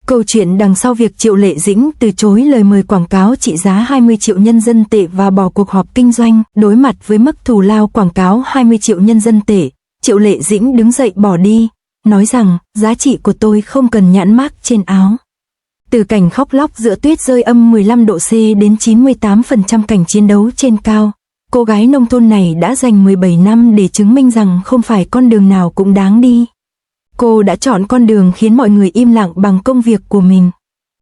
Câu chuyện đằng sau việc Triệu Lệ Dĩnh từ chối lời mời quảng cáo trị giá 20 triệu nhân dân tệ và bỏ cuộc họp kinh doanh. Đối mặt với mức thù lao quảng cáo 20 triệu nhân dân tệ, Triệu Lệ Dĩnh đứng dậy bỏ đi, nói rằng giá trị của tôi không cần nhãn mác trên áo. Từ cảnh khóc lóc giữa tuyết rơi âm 15 độ C đến 98% cảnh chiến đấu trên cao, cô gái nông thôn này đã dành 17 năm để chứng minh rằng không phải con đường nào cũng đáng đi. Cô đã chọn con đường khiến mọi người im lặng bằng công việc của mình.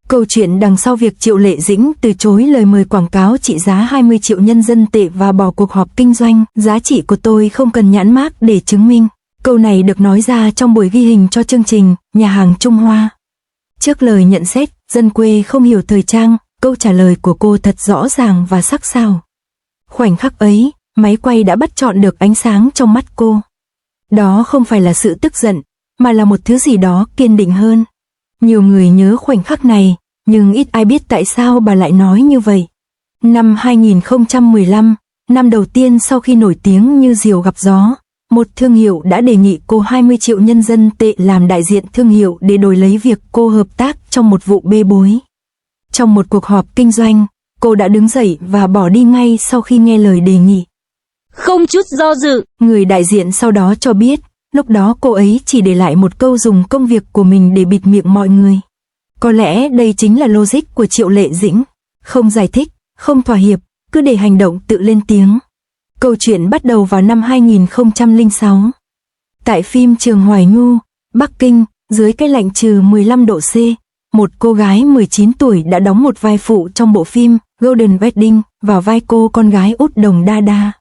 Câu chuyện đằng sau việc Triệu Lệ Dĩnh từ chối lời mời quảng cáo trị giá 20 triệu nhân dân tệ và bỏ cuộc họp kinh doanh. Giá trị của tôi không cần nhãn mác để chứng minh. Câu này được nói ra trong buổi ghi hình cho chương trình Nhà hàng Trung Hoa. Trước lời nhận xét, dân quê không hiểu thời trang, câu trả lời của cô thật rõ ràng và sắc sảo. Khoảnh khắc ấy, máy quay đã bắt chọn được ánh sáng trong mắt cô. Đó không phải là sự tức giận, mà là một thứ gì đó kiên định hơn. Nhiều người nhớ khoảnh khắc này, nhưng ít ai biết tại sao bà lại nói như vậy. Năm 2015, năm đầu tiên sau khi nổi tiếng như diều gặp gió, một thương hiệu đã đề nghị cô 20 triệu nhân dân tệ làm đại diện thương hiệu để đổi lấy việc cô hợp tác trong một vụ bê bối. Trong một cuộc họp kinh doanh, cô đã đứng dậy và bỏ đi ngay sau khi nghe lời đề nghị. Không chút do dự, người đại diện sau đó cho biết, lúc đó cô ấy chỉ để lại một câu dùng công việc của mình để bịt miệng mọi người. Có lẽ đây chính là logic của Triệu Lệ Dĩnh. Không giải thích, không thỏa hiệp, cứ để hành động tự lên tiếng. Câu chuyện bắt đầu vào năm 2006. Tại phim Trường Hoài Nhu, Bắc Kinh, dưới cái lạnh trừ 15 độ C, một cô gái 19 tuổi đã đóng một vai phụ trong bộ phim Golden Wedding vào vai cô con gái út Đồng Đa Đa.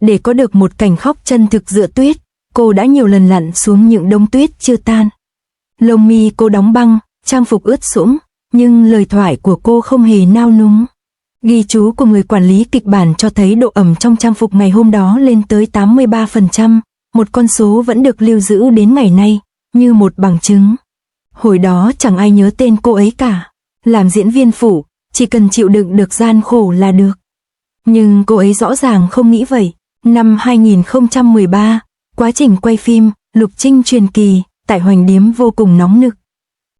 Để có được một cảnh khóc chân thực giữa tuyết, cô đã nhiều lần lặn xuống những đống tuyết chưa tan. Lông mi cô đóng băng, trang phục ướt sũng, nhưng lời thoại của cô không hề nao núng. Ghi chú của người quản lý kịch bản cho thấy độ ẩm trong trang phục ngày hôm đó lên tới 83%, một con số vẫn được lưu giữ đến ngày nay, như một bằng chứng. Hồi đó chẳng ai nhớ tên cô ấy cả. Làm diễn viên phụ, chỉ cần chịu đựng được gian khổ là được. Nhưng cô ấy rõ ràng không nghĩ vậy. Năm 2013, quá trình quay phim Lục Trinh truyền kỳ tại Hoành Điếm vô cùng nóng nực.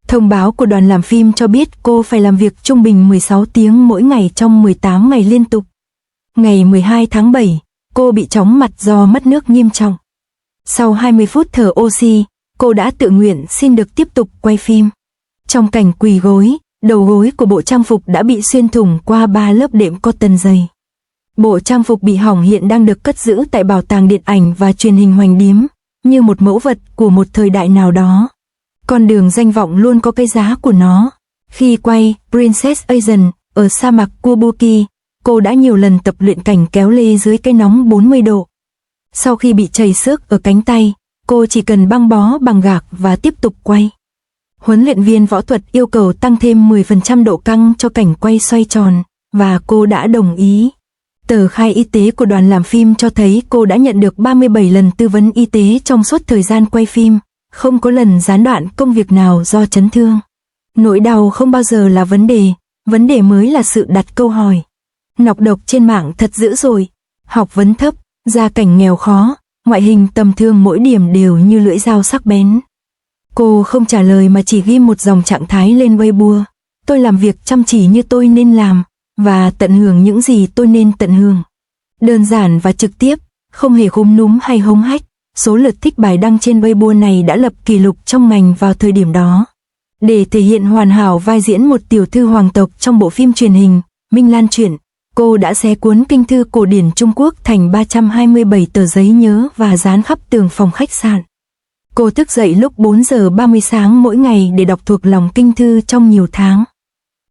Thông báo của đoàn làm phim cho biết cô phải làm việc trung bình 16 tiếng mỗi ngày trong 18 ngày liên tục. Ngày 12 tháng 7, cô bị chóng mặt do mất nước nghiêm trọng. Sau 20 phút thở oxy, cô đã tự nguyện xin được tiếp tục quay phim. Trong cảnh quỳ gối, đầu gối của bộ trang phục đã bị xuyên thủng qua 3 lớp đệm cotton dày. Bộ trang phục bị hỏng hiện đang được cất giữ tại Bảo tàng Điện ảnh và Truyền hình Hoành Điếm, như một mẫu vật của một thời đại nào đó. Con đường danh vọng luôn có cái giá của nó. Khi quay Princess Asian ở sa mạc Kabuki, cô đã nhiều lần tập luyện cảnh kéo lê dưới cái nóng 40 độ. Sau khi bị chảy xước ở cánh tay, cô chỉ cần băng bó bằng gạc và tiếp tục quay. Huấn luyện viên võ thuật yêu cầu tăng thêm 10% độ căng cho cảnh quay xoay tròn, và cô đã đồng ý. Tờ khai y tế của đoàn làm phim cho thấy cô đã nhận được 37 lần tư vấn y tế trong suốt thời gian quay phim, không có lần gián đoạn công việc nào do chấn thương. Nỗi đau không bao giờ là vấn đề mới là sự đặt câu hỏi. Nọc độc trên mạng thật dữ dội, học vấn thấp, gia cảnh nghèo khó, ngoại hình tầm thường mỗi điểm đều như lưỡi dao sắc bén. Cô không trả lời mà chỉ ghi một dòng trạng thái lên Weibo. Tôi làm việc chăm chỉ như tôi nên làm, và tận hưởng những gì tôi nên tận hưởng. Đơn giản và trực tiếp, không hề khúm núm hay hống hách. Số lượt thích bài đăng trên Weibo này đã lập kỷ lục trong ngành vào thời điểm đó. Để thể hiện hoàn hảo vai diễn một tiểu thư hoàng tộc trong bộ phim truyền hình Minh Lan Truyện, cô đã xé cuốn kinh thư cổ điển Trung Quốc thành 327 tờ giấy nhớ và dán khắp tường phòng khách sạn. Cô thức dậy lúc 4 giờ 30 sáng mỗi ngày để đọc thuộc lòng kinh thư trong nhiều tháng.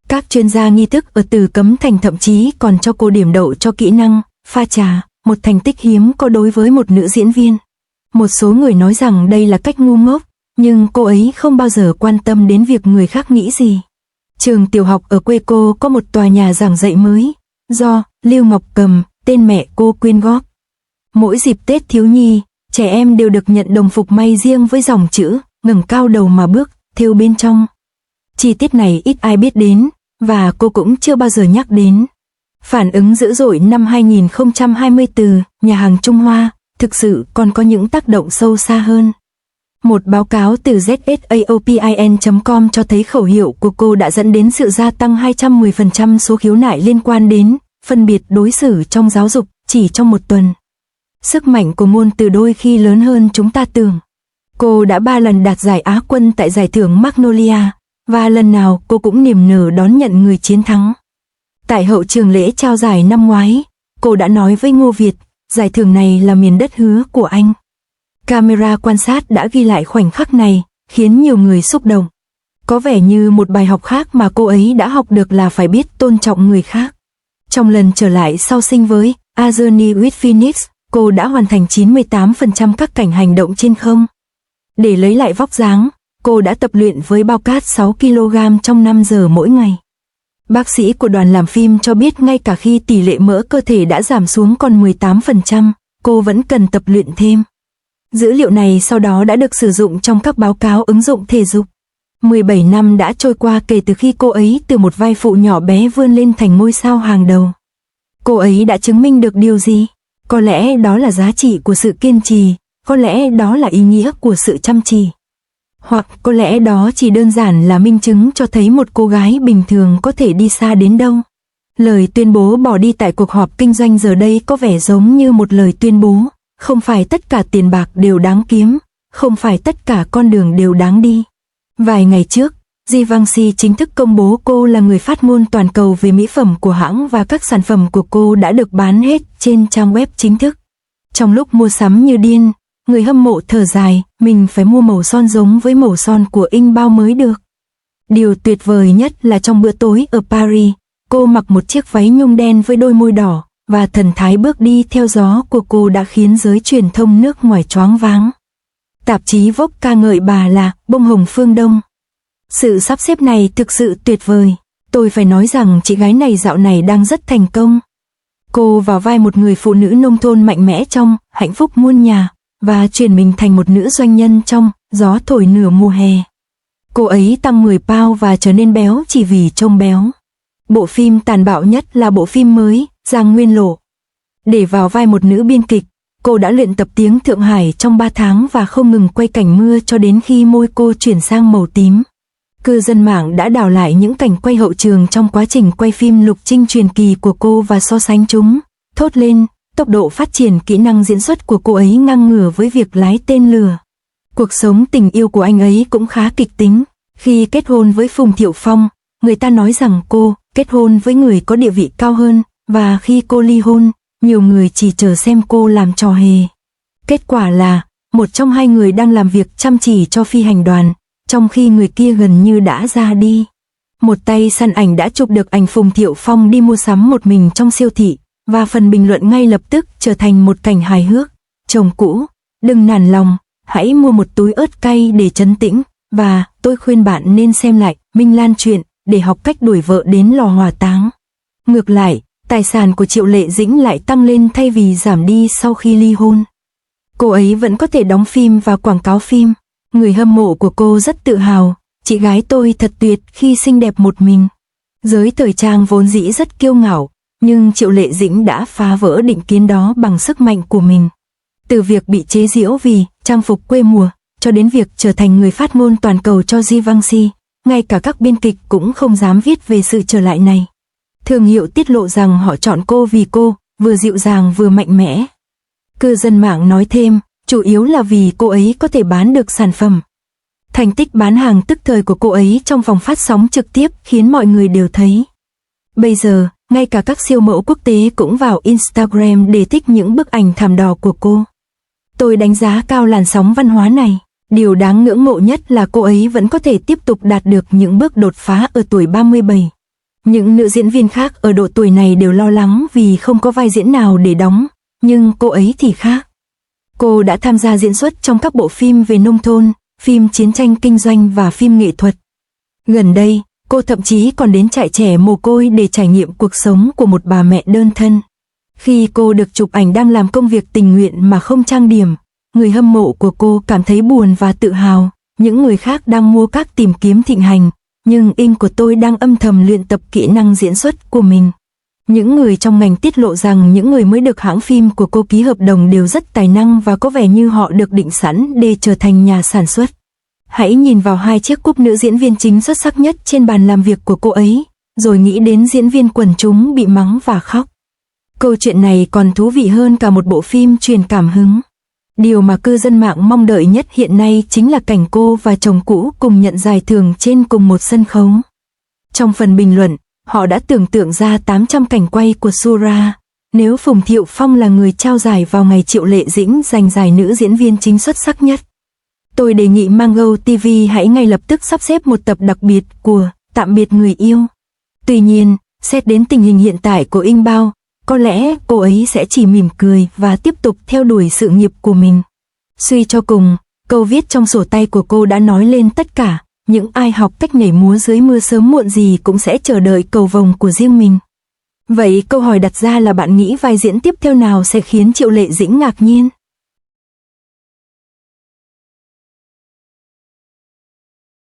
Các chuyên gia nghi thức ở Từ Cấm Thành thậm chí còn cho cô điểm đậu cho kỹ năng pha trà, một thành tích hiếm có đối với một nữ diễn viên. Một số người nói rằng đây là cách ngu ngốc, nhưng cô ấy không bao giờ quan tâm đến việc người khác nghĩ gì. Trường tiểu học ở quê cô có một tòa nhà giảng dạy mới, do Lưu Ngọc Cầm, tên mẹ cô quyên góp. Mỗi dịp Tết thiếu nhi, trẻ em đều được nhận đồng phục may riêng với dòng chữ ngẩng cao đầu mà bước, thêu bên trong. Chi tiết này ít ai biết đến, và cô cũng chưa bao giờ nhắc đến. Phản ứng dữ dội năm 2020 từ Nhà hàng Trung Hoa thực sự còn có những tác động sâu xa hơn. Một báo cáo từ ZSAOPIN.com cho thấy khẩu hiệu của cô đã dẫn đến sự gia tăng 210% số khiếu nại liên quan đến phân biệt đối xử trong giáo dục chỉ trong một tuần. Sức mạnh của ngôn từ đôi khi lớn hơn chúng ta tưởng. Cô đã 3 lần đạt giải Á quân tại giải thưởng Magnolia, và lần nào cô cũng niềm nở đón nhận người chiến thắng. Tại hậu trường lễ trao giải năm ngoái, cô đã nói với Ngô Việt, giải thưởng này là miền đất hứa của anh. Camera quan sát đã ghi lại khoảnh khắc này, khiến nhiều người xúc động. Có vẻ như một bài học khác mà cô ấy đã học được là phải biết tôn trọng người khác. Trong lần trở lại sau sinh với A Journey with Phoenix, cô đã hoàn thành 98% các cảnh hành động trên không. Để lấy lại vóc dáng, cô đã tập luyện với bao cát 6 kg trong 5 giờ mỗi ngày. Bác sĩ của đoàn làm phim cho biết ngay cả khi tỷ lệ mỡ cơ thể đã giảm xuống còn 18%, cô vẫn cần tập luyện thêm. Dữ liệu này sau đó đã được sử dụng trong các báo cáo ứng dụng thể dục. 17 năm đã trôi qua kể từ khi cô ấy từ một vai phụ nhỏ bé vươn lên thành ngôi sao hàng đầu. Cô ấy đã chứng minh được điều gì? Có lẽ đó là giá trị của sự kiên trì, có lẽ đó là ý nghĩa của sự chăm chỉ. Hoặc có lẽ đó chỉ đơn giản là minh chứng cho thấy một cô gái bình thường có thể đi xa đến đâu. Lời tuyên bố bỏ đi tại cuộc họp kinh doanh giờ đây có vẻ giống như một lời tuyên bố. Không phải tất cả tiền bạc đều đáng kiếm, không phải tất cả con đường đều đáng đi. Vài ngày trước, Givenchy chính thức công bố cô là người phát ngôn toàn cầu về mỹ phẩm của hãng và các sản phẩm của cô đã được bán hết trên trang web chính thức. Trong lúc mua sắm như điên, người hâm mộ thở dài, mình phải mua màu son giống với màu son của Inbao mới được. Điều tuyệt vời nhất là trong bữa tối ở Paris, cô mặc một chiếc váy nhung đen với đôi môi đỏ, và thần thái bước đi theo gió của cô đã khiến giới truyền thông nước ngoài choáng váng. Tạp chí Vogue ca ngợi bà là bông hồng phương Đông. Sự sắp xếp này thực sự tuyệt vời. Tôi phải nói rằng chị gái này dạo này đang rất thành công. Cô vào vai một người phụ nữ nông thôn mạnh mẽ trong Hạnh phúc muôn nhà, và chuyển mình thành một nữ doanh nhân trong Gió thổi nửa mùa hè. Cô ấy tăng 10 pound và trở nên béo chỉ vì trông béo. Bộ phim tàn bạo nhất là bộ phim mới, Giang Nguyên Lộ. Để vào vai một nữ biên kịch, cô đã luyện tập tiếng Thượng Hải trong 3 tháng và không ngừng quay cảnh mưa cho đến khi môi cô chuyển sang màu tím. Cư dân mạng đã đào lại những cảnh quay hậu trường trong quá trình quay phim Lục Trinh truyền kỳ của cô và so sánh chúng, thốt lên, tốc độ phát triển kỹ năng diễn xuất của cô ấy ngang ngửa với việc lái tên lửa. Cuộc sống tình yêu của anh ấy cũng khá kịch tính. Khi kết hôn với Phùng Thiệu Phong, người ta nói rằng cô kết hôn với người có địa vị cao hơn, và khi cô ly hôn, nhiều người chỉ chờ xem cô làm trò hề. Kết quả là, một trong hai người đang làm việc chăm chỉ cho phi hành đoàn, trong khi người kia gần như đã ra đi. Một tay săn ảnh đã chụp được ảnh Phùng Thiệu Phong đi mua sắm một mình trong siêu thị, và phần bình luận ngay lập tức trở thành một cảnh hài hước. Chồng cũ, đừng nản lòng, hãy mua một túi ớt cay để trấn tĩnh, và tôi khuyên bạn nên xem lại Minh Lan truyện để học cách đuổi vợ đến lò hỏa táng. Ngược lại, tài sản của Triệu Lệ Dĩnh lại tăng lên thay vì giảm đi sau khi ly hôn. Cô ấy vẫn có thể đóng phim và quảng cáo phim. Người hâm mộ của cô rất tự hào, chị gái tôi thật tuyệt khi xinh đẹp một mình. Giới thời trang vốn dĩ rất kiêu ngạo, nhưng Triệu Lệ Dĩnh đã phá vỡ định kiến đó bằng sức mạnh của mình. Từ việc bị chế giễu vì trang phục quê mùa, cho đến việc trở thành người phát ngôn toàn cầu cho Givenchy, ngay cả các biên kịch cũng không dám viết về sự trở lại này. Thương hiệu tiết lộ rằng họ chọn cô vì cô vừa dịu dàng vừa mạnh mẽ. Cư dân mạng nói thêm, chủ yếu là vì cô ấy có thể bán được sản phẩm. Thành tích bán hàng tức thời của cô ấy trong vòng phát sóng trực tiếp khiến mọi người đều thấy. Bây giờ, ngay cả các siêu mẫu quốc tế cũng vào Instagram để thích những bức ảnh thảm đỏ của cô. Tôi đánh giá cao làn sóng văn hóa này. Điều đáng ngưỡng mộ nhất là cô ấy vẫn có thể tiếp tục đạt được những bước đột phá ở tuổi 37. Những nữ diễn viên khác ở độ tuổi này đều lo lắng vì không có vai diễn nào để đóng, nhưng cô ấy thì khác. Cô đã tham gia diễn xuất trong các bộ phim về nông thôn, phim chiến tranh kinh doanh và phim nghệ thuật. Gần đây, cô thậm chí còn đến trại trẻ mồ côi để trải nghiệm cuộc sống của một bà mẹ đơn thân. Khi cô được chụp ảnh đang làm công việc tình nguyện mà không trang điểm, người hâm mộ của cô cảm thấy buồn và tự hào. Những người khác đang mua các tìm kiếm thịnh hành, nhưng in của tôi đang âm thầm luyện tập kỹ năng diễn xuất của mình. Những người trong ngành tiết lộ rằng những người mới được hãng phim của cô ký hợp đồng đều rất tài năng và có vẻ như họ được định sẵn để trở thành nhà sản xuất. Hãy nhìn vào 2 chiếc cúp nữ diễn viên chính xuất sắc nhất trên bàn làm việc của cô ấy, rồi nghĩ đến diễn viên quần chúng bị mắng và khóc. Câu chuyện này còn thú vị hơn cả một bộ phim truyền cảm hứng. Điều mà cư dân mạng mong đợi nhất hiện nay chính là cảnh cô và chồng cũ cùng nhận giải thưởng trên cùng một sân khấu. Trong phần bình luận, họ đã tưởng tượng ra 800 cảnh quay của Sura. Nếu Phùng Thiệu Phong là người trao giải vào ngày Triệu Lệ Dĩnh giành giải nữ diễn viên chính xuất sắc nhất, tôi đề nghị Mango TV hãy ngay lập tức sắp xếp một tập đặc biệt của Tạm biệt người yêu. Tuy nhiên, xét đến tình hình hiện tại của Inh Bao, có lẽ cô ấy sẽ chỉ mỉm cười và tiếp tục theo đuổi sự nghiệp của mình. Suy cho cùng, câu viết trong sổ tay của cô đã nói lên tất cả. Những ai học cách nhảy múa dưới mưa sớm muộn gì cũng sẽ chờ đợi cầu vồng của riêng mình. Vậy câu hỏi đặt ra là bạn nghĩ vai diễn tiếp theo nào sẽ khiến Triệu Lệ Dĩnh ngạc nhiên?